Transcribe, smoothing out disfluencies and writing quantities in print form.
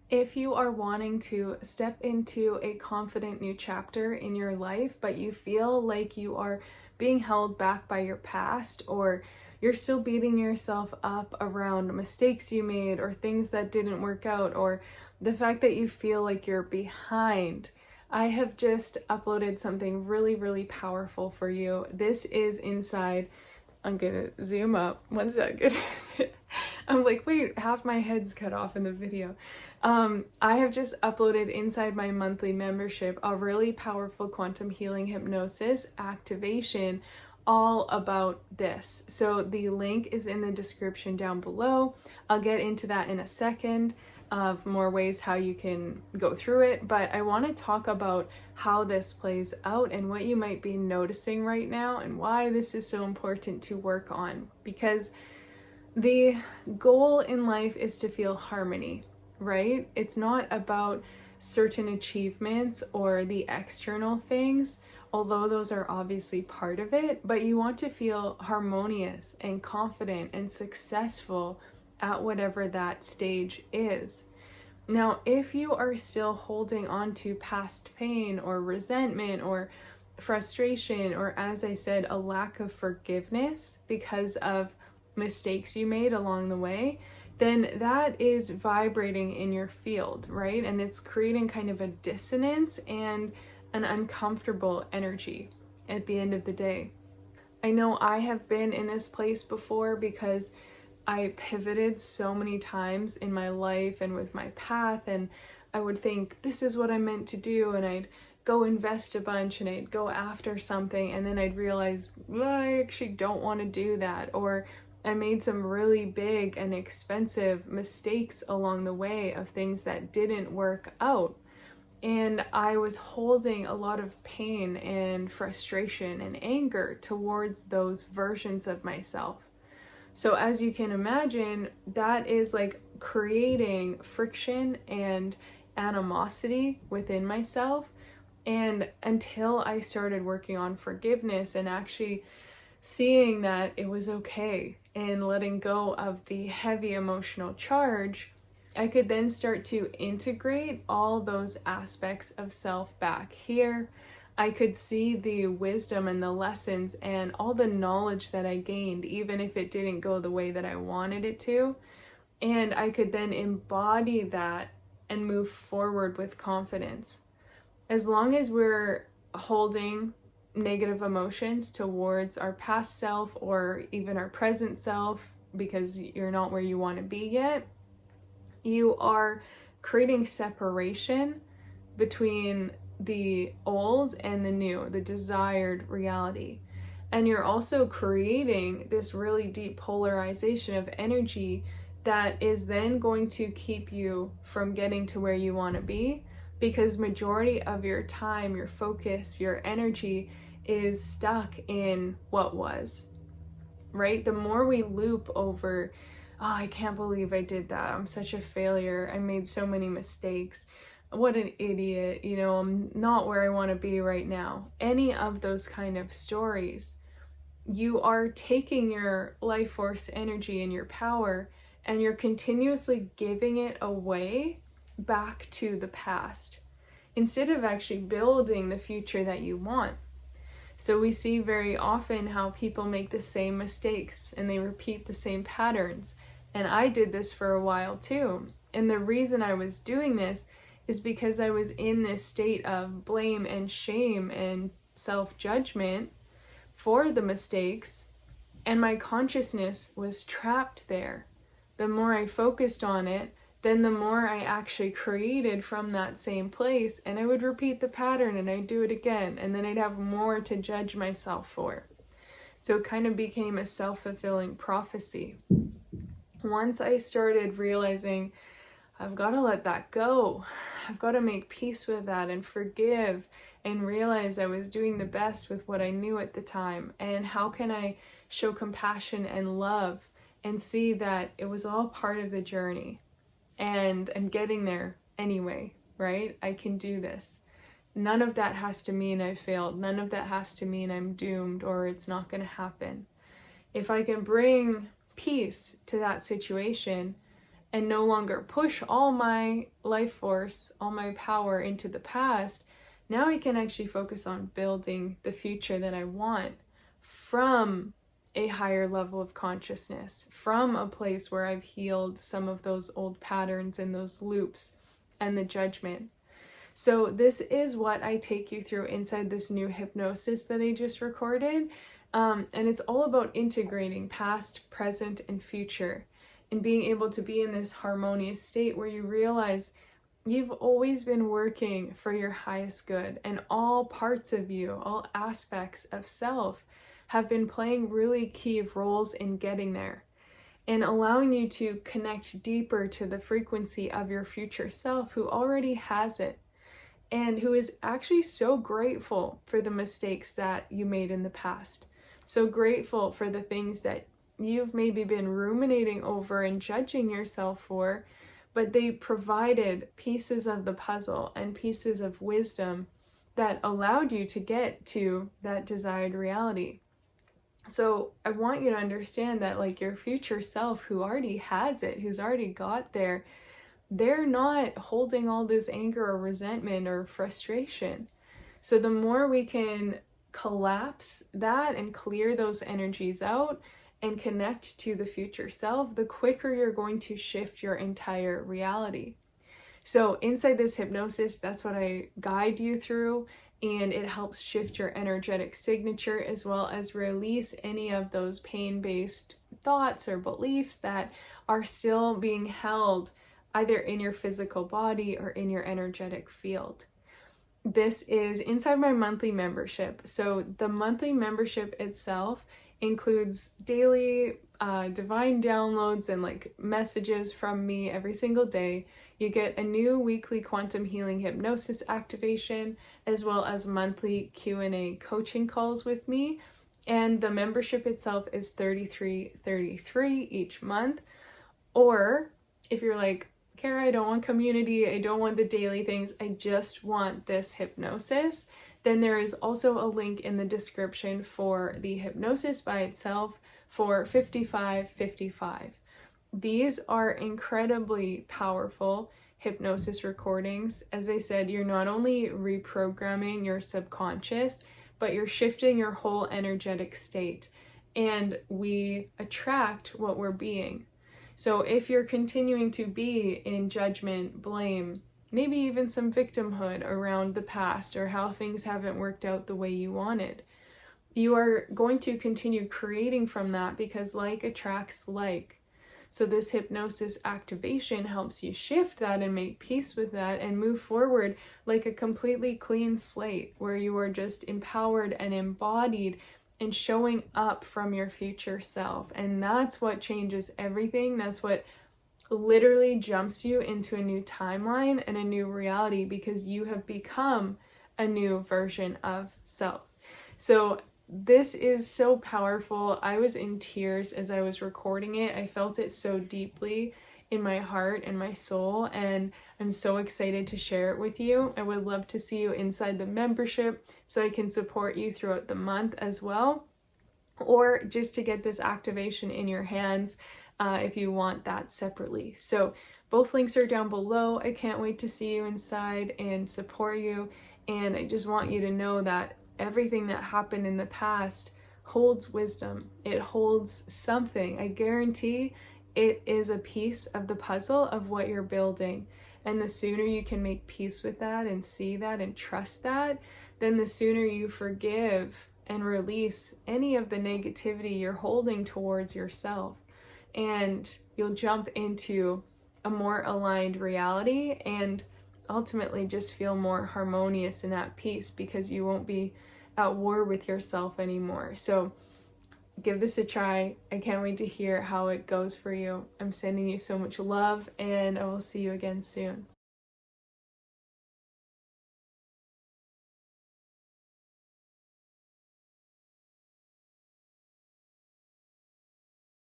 If you are wanting to step into a confident new chapter in your life, but you feel like you are being held back by your past, or you're still beating yourself up around mistakes you made or things that didn't work out, or the fact that you feel like you're behind, I have just uploaded something really, really powerful for you. This is inside. I'm gonna zoom up 1 second. I'm like, wait, half my head's cut off in the video. I have just uploaded inside my monthly membership a really powerful quantum healing hypnosis activation all about this. So the link is in the description down below. I'll get into that in a second of more ways how you can go through it, but I want to talk about how this plays out and what you might be noticing right now and why this is so important to work on, because the goal in life is to feel harmony, right? It's not about certain achievements or the external things, although those are obviously part of it, but you want to feel harmonious and confident and successful at whatever that stage is. Now, if you are still holding on to past pain or resentment or frustration, or as I said, a lack of forgiveness because of mistakes you made along the way, then that is vibrating in your field, right? And it's creating kind of a dissonance and an uncomfortable energy at the end of the day. I know I have been in this place before because I pivoted so many times in my life and with my path, and I would think this is what I'm meant to do, and I'd go invest a bunch and I'd go after something, and then I'd realize, well, I actually don't want to do that, or I made some really big and expensive mistakes along the way of things that didn't work out. And I was holding a lot of pain and frustration and anger towards those versions of myself. So as you can imagine, that is like creating friction and animosity within myself. And until I started working on forgiveness and actually seeing that it was okay and letting go of the heavy emotional charge, I could then start to integrate all those aspects of self back here. I could see the wisdom and the lessons and all the knowledge that I gained, even if it didn't go the way that I wanted it to. And I could then embody that and move forward with confidence. As long as we're holding negative emotions towards our past self or even our present self because you're not where you want to be yet, you are creating separation between the old and the new, the desired reality. And you're also creating this really deep polarization of energy that is then going to keep you from getting to where you want to be, because majority of your time, your focus, your energy is stuck in what was, right? The more we loop over, oh, I can't believe I did that. I'm such a failure. I made so many mistakes. What an idiot. I'm not where I want to be right now. Any of those kind of stories, you are taking your life force energy and your power and you're continuously giving it away back to the past instead of actually building the future that you want. So we see very often how people make the same mistakes and they repeat the same patterns. And I did this for a while too. And the reason I was doing this is because I was in this state of blame and shame and self-judgment for the mistakes, and my consciousness was trapped there. The more I focused on it, then the more I actually created from that same place, and I would repeat the pattern and I'd do it again, and then I'd have more to judge myself for. So it kind of became a self-fulfilling prophecy. Once I started realizing I've got to let that go, I've got to make peace with that and forgive and realize I was doing the best with what I knew at the time, and how can I show compassion and love and see that it was all part of the journey. And I'm getting there anyway, right? I can do this. None of that has to mean I failed. None of that has to mean I'm doomed or it's not going to happen. If I can bring peace to that situation and no longer push all my life force, all my power into the past, now I can actually focus on building the future that I want from a higher level of consciousness, from a place where I've healed some of those old patterns and those loops and the judgment. So this is what I take you through inside this new hypnosis that I just recorded. And it's all about integrating past, present, and future, and being able to be in this harmonious state where you realize you've always been working for your highest good, and all parts of you, all aspects of self have been playing really key roles in getting there and allowing you to connect deeper to the frequency of your future self who already has it and who is actually so grateful for the mistakes that you made in the past. So grateful for the things that you've maybe been ruminating over and judging yourself for, but they provided pieces of the puzzle and pieces of wisdom that allowed you to get to that desired reality. So I want you to understand that like your future self who already has it, who's already got there, they're not holding all this anger or resentment or frustration. So the more we can collapse that and clear those energies out and connect to the future self, the quicker you're going to shift your entire reality. So inside this hypnosis, that's what I guide you through, and it helps shift your energetic signature as well as release any of those pain-based thoughts or beliefs that are still being held either in your physical body or in your energetic field. This is inside my monthly membership. So the monthly membership itself includes daily divine downloads and like messages from me every single day. You get a new weekly quantum healing hypnosis activation, as well as monthly Q&A coaching calls with me. And the membership itself is $33.33 each month. Or if you're like, Kara, I don't want community, I don't want the daily things, I just want this hypnosis, then there is also a link in the description for the hypnosis by itself for $55.55. These are incredibly powerful hypnosis recordings. As I said, you're not only reprogramming your subconscious, but you're shifting your whole energetic state. And we attract what we're being. So if you're continuing to be in judgment, blame, maybe even some victimhood around the past or how things haven't worked out the way you wanted, you are going to continue creating from that because like attracts like. So this hypnosis activation helps you shift that and make peace with that and move forward like a completely clean slate where you are just empowered and embodied and showing up from your future self. And that's what changes everything. That's what literally jumps you into a new timeline and a new reality because you have become a new version of self. So this is so powerful. I was in tears as I was recording it. I felt it so deeply in my heart and my soul, and I'm so excited to share it with you. I would love to see you inside the membership so I can support you throughout the month as well, or just to get this activation in your hands if you want that separately. So both links are down below. I can't wait to see you inside and support you, and I just want you to know that everything that happened in the past holds wisdom. It holds something. I guarantee it is a piece of the puzzle of what you're building. And the sooner you can make peace with that and see that and trust that, then the sooner you forgive and release any of the negativity you're holding towards yourself. And you'll jump into a more aligned reality and ultimately just feel more harmonious and at peace because you won't be at war with yourself anymore. So give this a try. I can't wait to hear how it goes for you. I'm sending you so much love, and I will see you again soon.